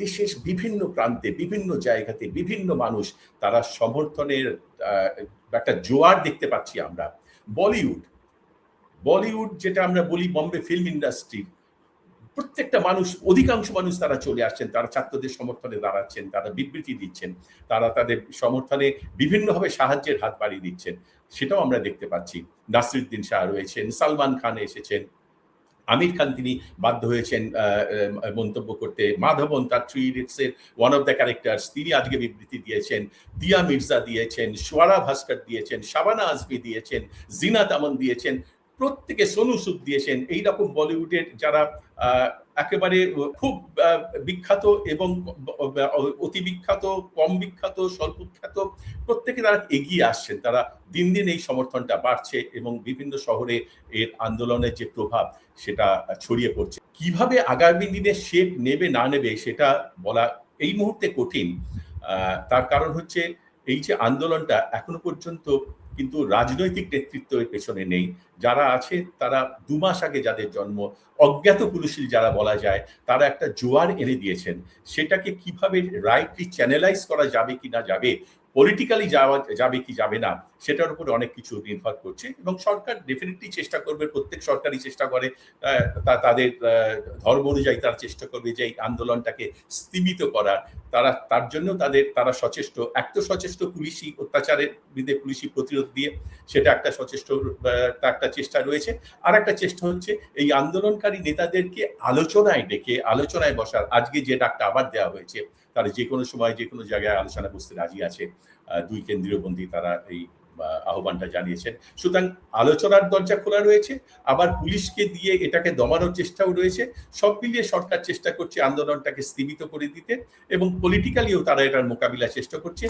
দেশের বিভিন্ন প্রান্তে, বিভিন্ন জায়গাতে বিভিন্ন মানুষ তারা সমর্থনের একটা জোয়ার দেখতে পাচ্ছি আমরা। বলিউড যেটা আমরা বলি বম্বে ফিল্ম ইন্ডাস্ট্রি, প্রত্যেকটা মানুষ, অধিকাংশ মানুষ তারা চলে আসছেন, তারা ছাত্রদের সমর্থনে দাঁড়াচ্ছেন, তারা বিবৃতি দিচ্ছেন, তারা তাদের সমর্থনে বিভিন্নভাবে সাহায্যের হাত বাড়িয়ে দিচ্ছেন। সেটাও আমরা দেখতে পাচ্ছি। নাসিরুদ্দিন শাহ রয়েছেন, সালমান খান এসেছেন, আমির খান তিনি বাধ্য হয়েছেন মন্তব্য করতে, মাধবন তার 3 ইডিয়টস এর ওয়ান অফ দ্য ক্যারেক্টার্স, তিনি আজকে বিবৃতি দিয়েছেন, দিয়া মির্জা দিয়েছেন, সোয়ারা ভাস্কর দিয়েছেন, শাবানা আজমি দিয়েছেন, জিনাত আমন দিয়েছেন, প্রত্যেকে, সোনু সুদ দিয়েছেন। এইরকম বলিউডের যারা একেবারে খুব বিখ্যাত এবং অতি বিখ্যাত, কম বিখ্যাত, স্বল্প বিখ্যাত, প্রত্যেকে তারা এগিয়ে আসছেন। তারা দিন দিন এই সমর্থনটা বাড়ছে এবং বিভিন্ন শহরে এর আন্দোলনের যে প্রভাব সেটা ছড়িয়ে পড়ছে। কিভাবে আগামী দিনে শেপ নেবে না নেবে সেটা বলা এই মুহূর্তে কঠিন। তার কারণ হচ্ছে এই যে আন্দোলনটা এখনো পর্যন্ত কিন্তু রাজনৈতিক নেতৃত্ব এর পেছনে নেই। যারা আছে তারা 2 মাস আগে যাদের জন্ম, অজ্ঞাত কুলশীল যারা বলা যায়, তারা একটা জোয়ার এনে দিয়েছেন। সেটাকে কিভাবে রাইটলি চ্যানেলাইজ করা যাবে কি না যাবে, পলিটিক্যালি যাবে কি যাবে না, সেটার উপরে অনেক কিছু নির্ভর করছে। এবং সরকার ডেফিনেটলি চেষ্টা করবে, প্রত্যেক সরকারই চেষ্টা করে, তাদের ধর্ম অনুযায়ী তারা চেষ্টা করবে যে এই আন্দোলনটাকে স্তিমিত করার। তার জন্য তারা সচেষ্ট। এক তো সচেষ্ট পুলিশি অত্যাচারের বিরুদ্ধে পুলিশি প্রতিরোধ দিয়ে, সেটা একটা একটা চেষ্টা রয়েছে। আর একটা চেষ্টা হচ্ছে এই আন্দোলনকারী নেতাদেরকে আলোচনায় ডেকে, আলোচনায় বসার। আজকে যে ডাকটা আবার দেওয়া হয়েছে, তারা যে কোনো সময় যে কোনো জায়গায় আলোচনা বসতে রাজি আছে। 2 কেন্দ্রীয় বন্দী তারা এই আহ্বানটা জানিয়েছেন। সুতরাং আলোচনার দরজা খোলা রয়েছে, আবার পুলিশকে দিয়ে এটাকে দমানোর চেষ্টাও রয়েছে। সব মিলিয়ে সরকার চেষ্টা করছে আন্দোলনটাকে স্তিমিত করে দিতে এবং পলিটিক্যালিও তারা এটার মোকাবিলার চেষ্টা করছে।